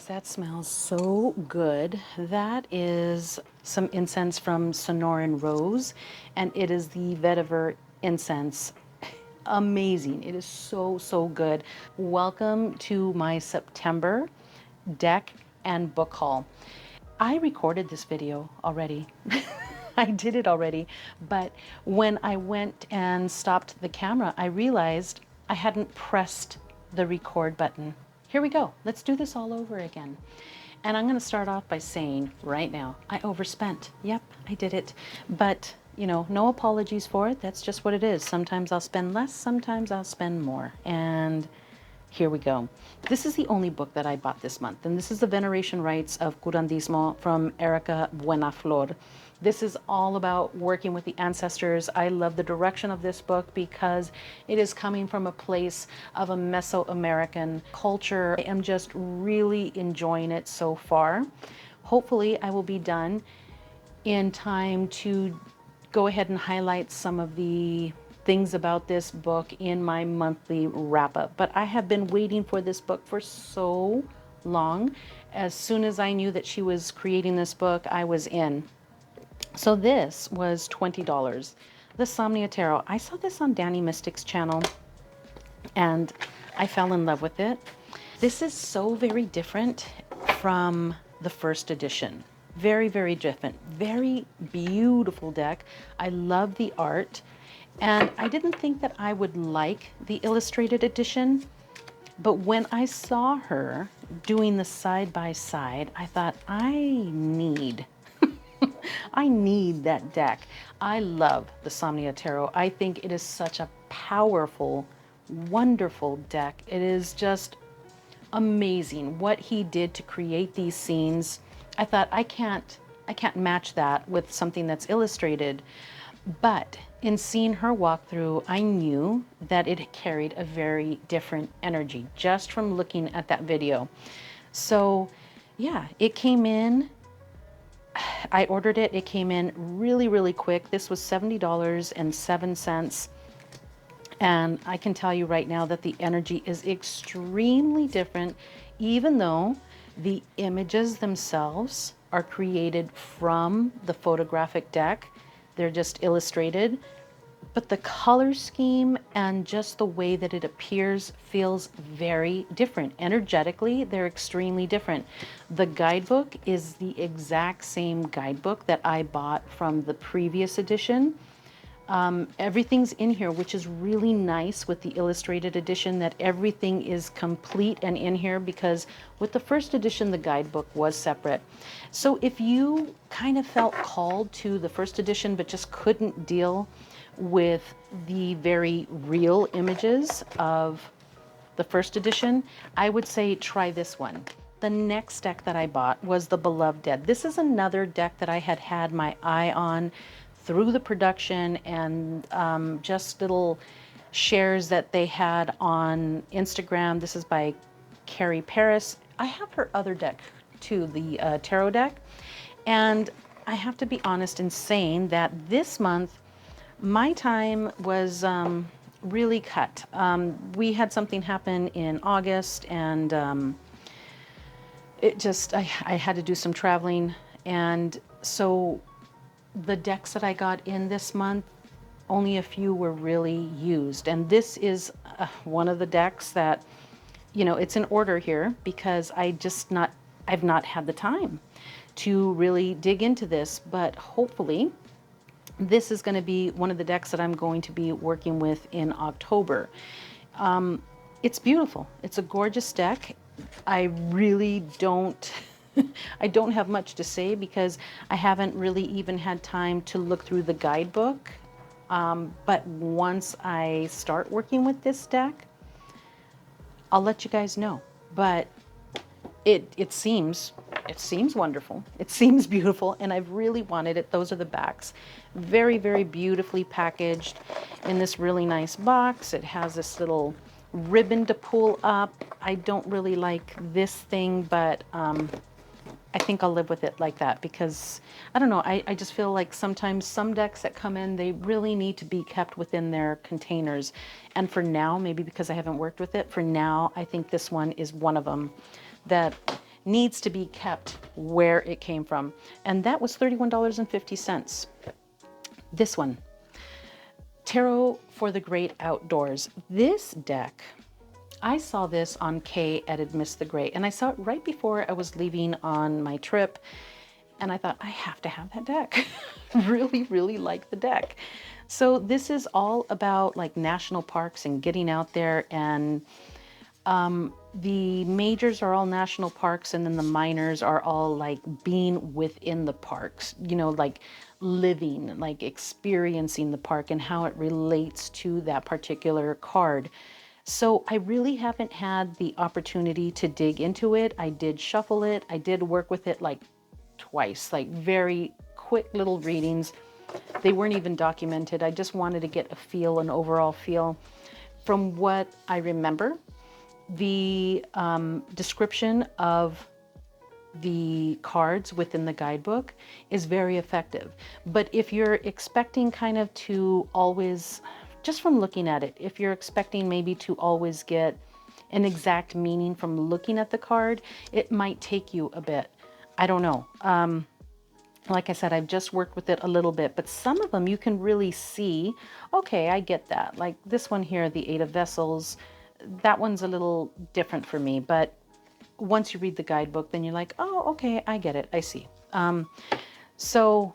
That smells so good. That is some incense from Sonoran Rose, and it is the Vetver incense. Amazing. It is so, so good. Welcome to my September deck and book haul. I recorded this video already. I did it already, but when I went and stopped the camera, I realized I hadn't pressed the record button. Here we go. Let's do this all over again. And I'm going to start off by saying right now, I overspent. Yep, I did it. But, you know, no apologies for it. That's just what it is. Sometimes I'll spend less, sometimes I'll spend more. And here we go. This is the only book that I bought this month, and this is the Veneration Rites of Curandismo from Erica Buenaflor. This is all about working with the ancestors. I love the direction of this book because it is coming from a place of a Mesoamerican culture. I am just really enjoying it so far. Hopefully I will be done in time to go ahead and highlight some of the things about this book in my monthly wrap-up. But I have been waiting for this book for so long. As soon as I knew that she was creating this book, I was in. So this was $20. The Somnia Tarot. I saw this on Danny Mystic's channel and I fell in love with it. This is so very different from the first edition. Very, very different. Very beautiful deck. I love the art. And I didn't think that I would like the illustrated edition, but when I saw her doing the side-by-side, I thought, I need that deck. I love the Somnia Tarot. I think it is such a powerful, wonderful deck. It is just amazing what he did to create these scenes. I thought, I can't match that with something that's illustrated. But in seeing her walk through, I knew that it carried a very different energy just from looking at that video. So yeah, it came in. I ordered it. It came in really, really quick. This was $70.07. And I can tell you right now that the energy is extremely different, even though the images themselves are created from the photographic deck. They're just illustrated, but the color scheme and just the way that it appears feels very different. Energetically, they're extremely different. The guidebook is the exact same guidebook that I bought from the previous edition. Everything's in here, which is really nice with the illustrated edition, that everything is complete and in here, because with the first edition, the guidebook was separate. So if you kind of felt called to the first edition, but just couldn't deal with the very real images of the first edition, I would say try this one. The next deck that I bought was the Beloved Dead. This is another deck that I had my eye on through the production and just little shares that they had on Instagram. This is by Carrie Paris. I have her other deck too, the tarot deck. And I have to be honest in saying that this month, my time was really cut. We had something happen in August, and I had to do some traveling. And so the decks that I got in this month, only a few were really used. And this is one of the decks that, you know, it's in order here because I've not had the time to really dig into this, but hopefully this is going to be one of the decks that I'm going to be working with in October. It's beautiful. It's a gorgeous deck. I really don't I don't have much to say because I haven't really even had time to look through the guidebook. But once I start working with this deck, I'll let you guys know. But it seems wonderful. It seems beautiful, and I've really wanted it. Those are the backs. Very, very beautifully packaged in this really nice box. It has this little ribbon to pull up. I don't really like this thing, but I think I'll live with it like that because, I don't know, I just feel like sometimes some decks that come in, they really need to be kept within their containers. And for now, maybe because I haven't worked with it, for now, I think this one is one of them that needs to be kept where it came from. And that was $31.50. This one, Tarot for the Great Outdoors. This deck, I saw this on Kay at Amidst the Great, and I saw it right before I was leaving on my trip. And I thought, I have to have that deck. Really, really like the deck. So this is all about like national parks and getting out there, and the majors are all national parks, and then the minors are all like being within the parks, you know, like living, like experiencing the park and how it relates to that particular card. So I really haven't had the opportunity to dig into it. I did shuffle it. I did work with it like twice, like very quick little readings. They weren't even documented. I just wanted to get a feel, an overall feel. From what I remember, the description of the cards within the guidebook is very effective. But if you're expecting kind of to always, just from looking at it, if you're expecting maybe to always get an exact meaning from looking at the card, it might take you a bit. I don't know. Like I said, I've just worked with it a little bit, but some of them you can really see, okay, I get that. Like this one here, the Eight of Vessels, that one's a little different for me, but once you read the guidebook, then you're like, oh, okay, I get it, I see. So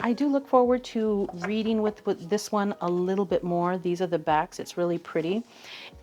I do look forward to reading with this one a little bit more. These are the backs, it's really pretty.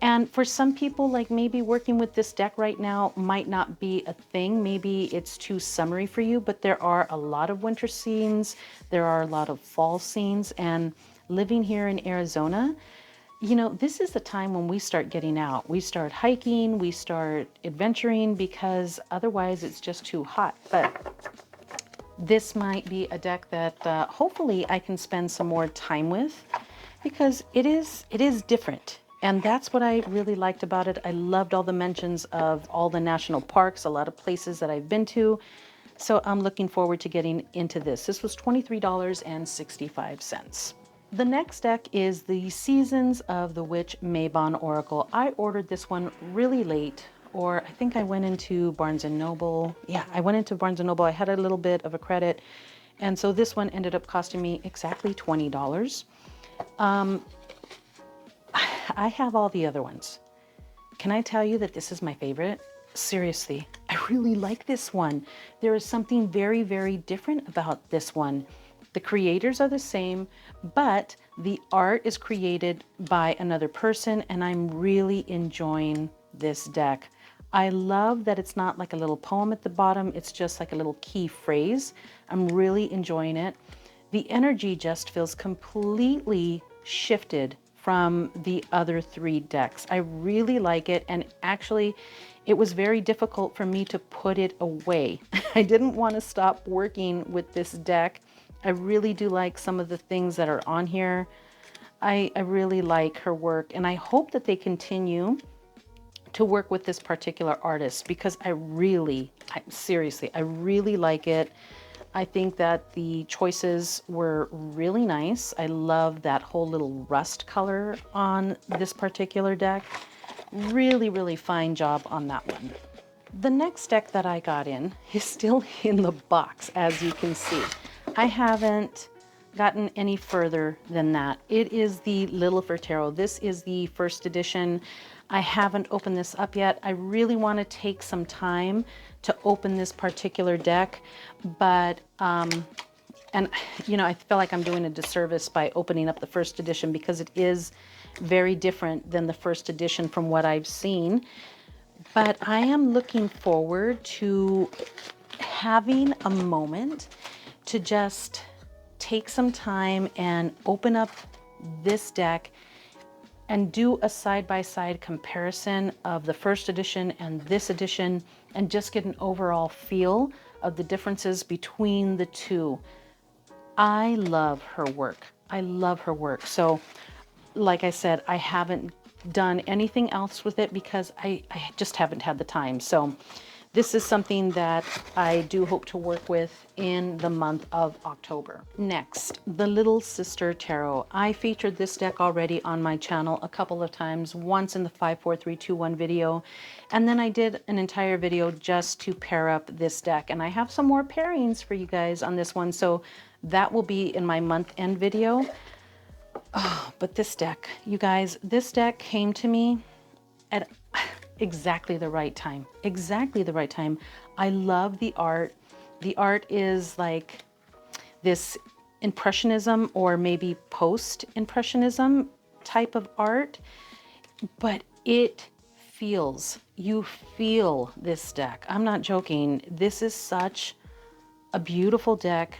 And for some people, like maybe working with this deck right now might not be a thing. Maybe it's too summery for you, but there are a lot of winter scenes. There are a lot of fall scenes, and living here in Arizona, you know, this is the time when we start getting out. We start hiking, we start adventuring, because otherwise it's just too hot. But this might be a deck that hopefully I can spend some more time with, because it is different. And that's what I really liked about it. I loved all the mentions of all the national parks, a lot of places that I've been to. So I'm looking forward to getting into this. This was $23.65. The next deck is the Seasons of the Witch Mabon Oracle. I ordered this one really late, or I think I went into Barnes & Noble. Yeah, I went into Barnes & Noble. I had a little bit of a credit. And so this one ended up costing me exactly $20. I have all the other ones. Can I tell you that this is my favorite? Seriously, I really like this one. There is something very, very different about this one. The creators are the same, but the art is created by another person, and I'm really enjoying this deck. I love that it's not like a little poem at the bottom, it's just like a little key phrase. I'm really enjoying it. The energy just feels completely shifted from the other three decks. I really like it, and actually it was very difficult for me to put it away. I didn't want to stop working with this deck. I really do like some of the things that are on here. I really like her work, and I hope that they continue to work with this particular artist, because seriously, I really like it. I think that the choices were really nice. I love that whole little rust color on this particular deck. Really, really fine job on that one. The next deck that I got in is still in the box, as you can see. I haven't gotten any further than that. It is the Lillifer Tarot. This is the first edition. I haven't opened this up yet. I really want to take some time to open this particular deck, but and you know, I feel like I'm doing a disservice by opening up the first edition, because it is very different than the first edition from what I've seen. But I am looking forward to having a moment to just take some time and open up this deck and do a side-by-side comparison of the first edition and this edition, and just get an overall feel of the differences between the two. I love her work. I love her work. So like I said, I haven't done anything else with it because I just haven't had the time. So this is something that I do hope to work with in the month of October. Next, the Little Sister Tarot. I featured this deck already on my channel a couple of times, once in the 5, 4, 3, 2, 1 video, and then I did an entire video just to pair up this deck. And I have some more pairings for you guys on this one, so that will be in my month end video. Oh, but this deck, you guys, this deck came to me at exactly the right time. Exactly the right time. I love the art. The art is like this impressionism or maybe post-impressionism type of art, but it feels, you feel this deck. I'm not joking. This is such a beautiful deck.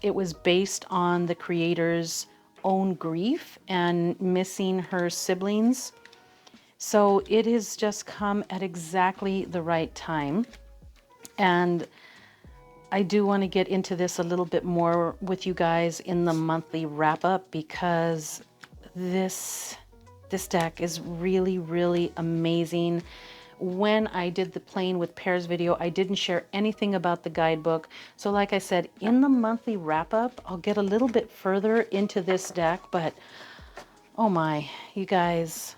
It was based on the creator's own grief and missing her siblings. So it has just come at exactly the right time. And I do want to get into this a little bit more with you guys in the monthly wrap up, because this deck is really, really amazing. When I did the playing with pairs video, I didn't share anything about the guidebook. So like I said, in the monthly wrap up, I'll get a little bit further into this deck, but oh my, you guys,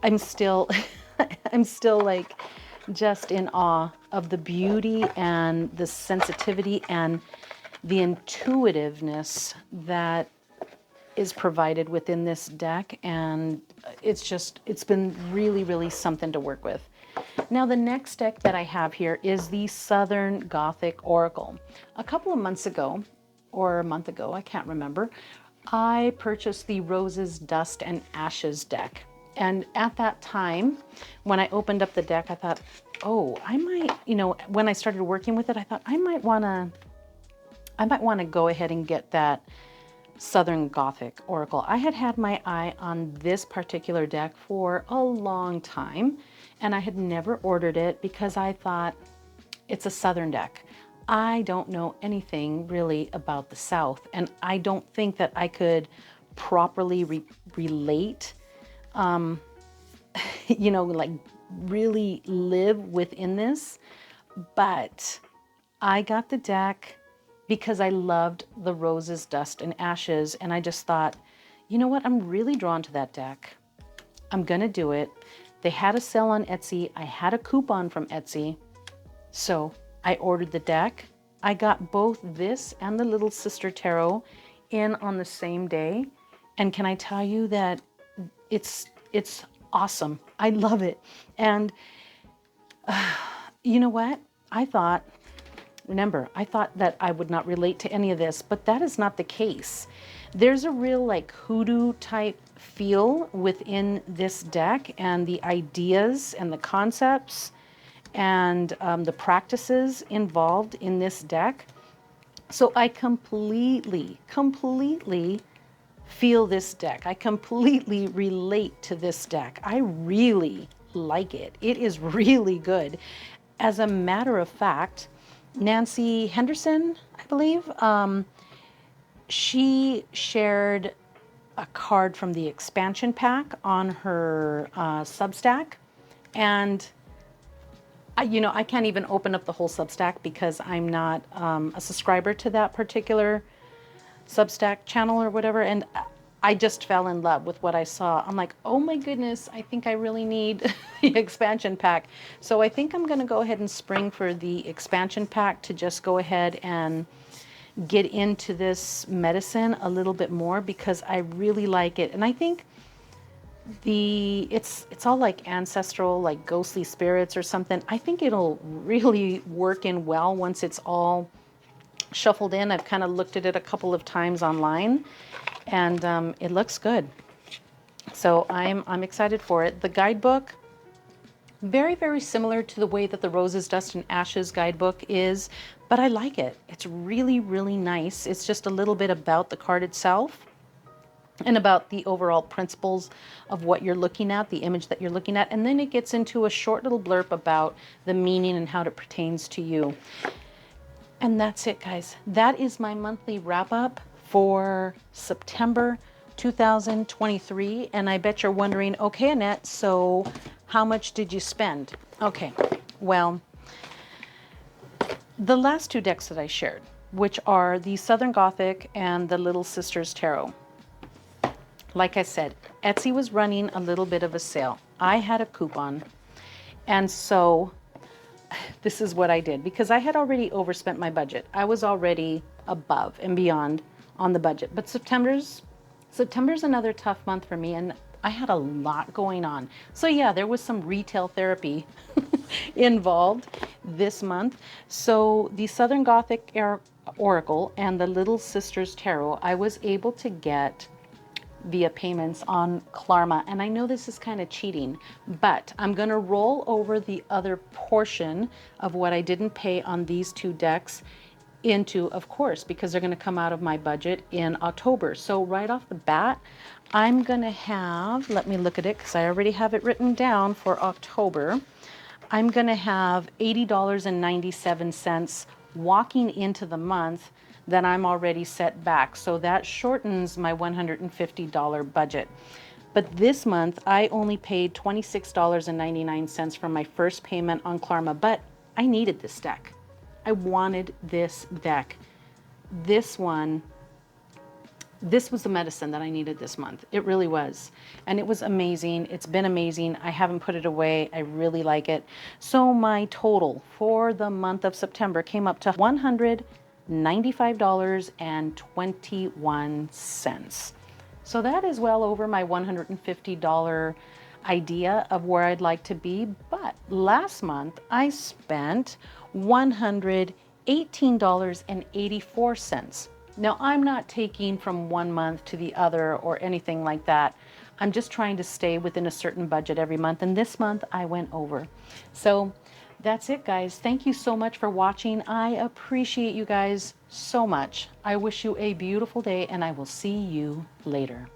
I'm still, I'm still like just in awe of the beauty and the sensitivity and the intuitiveness that is provided within this deck. And it's been really, really something to work with. Now, the next deck that I have here is the Southern Gothic Oracle. A couple of months ago, or a month ago, I can't remember, I purchased the Roses, Dust, and Ashes deck. And at that time, when I opened up the deck, I thought, oh, I might, you know, when I started working with it, I thought I might want to go ahead and get that Southern Gothic Oracle. I had my eye on this particular deck for a long time, and I had never ordered it because I thought it's a Southern deck. I don't know anything really about the South, and I don't think that I could properly relate, you know, like really live within this. But I got the deck because I loved the Roses, Dust, and Ashes, and I just thought, you know what, I'm really drawn to that deck. I'm gonna do it. They had a sale on Etsy. I had a coupon from Etsy, so I ordered the deck. I got both this and the Little Sister Tarot in on the same day, and can I tell you that it's awesome. I love it. And you know what? I thought that I would not relate to any of this, but that is not the case. There's a real like hoodoo type feel within this deck, and the ideas and the concepts and the practices involved in this deck. So I completely feel this deck. I completely relate to this deck. I really like it. It is really good. As a matter of fact, Nancy Henderson, I believe, she shared a card from the expansion pack on her Substack. And, you know, I can't even open up the whole Substack because I'm not a subscriber to that particular Substack channel or whatever. And I just fell in love with what I saw. I'm like, oh my goodness, I think I really need the expansion pack. So I think I'm going to go ahead and spring for the expansion pack to just go ahead and get into this medicine a little bit more, because I really like it. And I think it's all like ancestral, like ghostly spirits or something. I think it'll really work in well once it's all shuffled in. I've kind of looked at it a couple of times online, and it looks good. So I'm excited for it. The guidebook, very, very similar to the way that the Roses, Dust, and Ashes guidebook is, but I like it. It's really, really nice. It's just a little bit about the card itself and about the overall principles of what you're looking at, the image that you're looking at, and then it gets into a short little blurb about the meaning and how it pertains to you. And that's it, guys. That is my monthly wrap up for September 2023. And I bet you're wondering, okay, Annette, so how much did you spend? Okay, well, the last two decks that I shared, which are the Southern Gothic and the Little Sisters Tarot. Like I said, Etsy was running a little bit of a sale. I had a coupon, and so this is what I did, because I had already overspent my budget. I was already above and beyond on the budget. But September's another tough month for me, and I had a lot going on. So yeah, there was some retail therapy involved this month. So the Southern Gothic Oracle and the Little Sisters Tarot, I was able to get via payments on Klarma. And I know this is kind of cheating, but I'm going to roll over the other portion of what I didn't pay on these two decks into, of course, because they're going to come out of my budget in October. So right off the bat, I'm going to have, let me look at it because I already have it written down for October. I'm going to have $80.97 walking into the month that I'm already set back. So that shortens my $150 budget. But this month, I only paid $26.99 for my first payment on Klarma, but I needed this deck. I wanted this deck. This was the medicine that I needed this month. It really was. And it was amazing. It's been amazing. I haven't put it away. I really like it. So my total for the month of September came up to $195.21. So that is well over my $150 idea of where I'd like to be. But last month I spent $118.84. Now, I'm not taking from one month to the other or anything like that. I'm just trying to stay within a certain budget every month. And this month I went over. So that's it, guys. Thank you so much for watching. I appreciate you guys so much. I wish you a beautiful day, and I will see you later.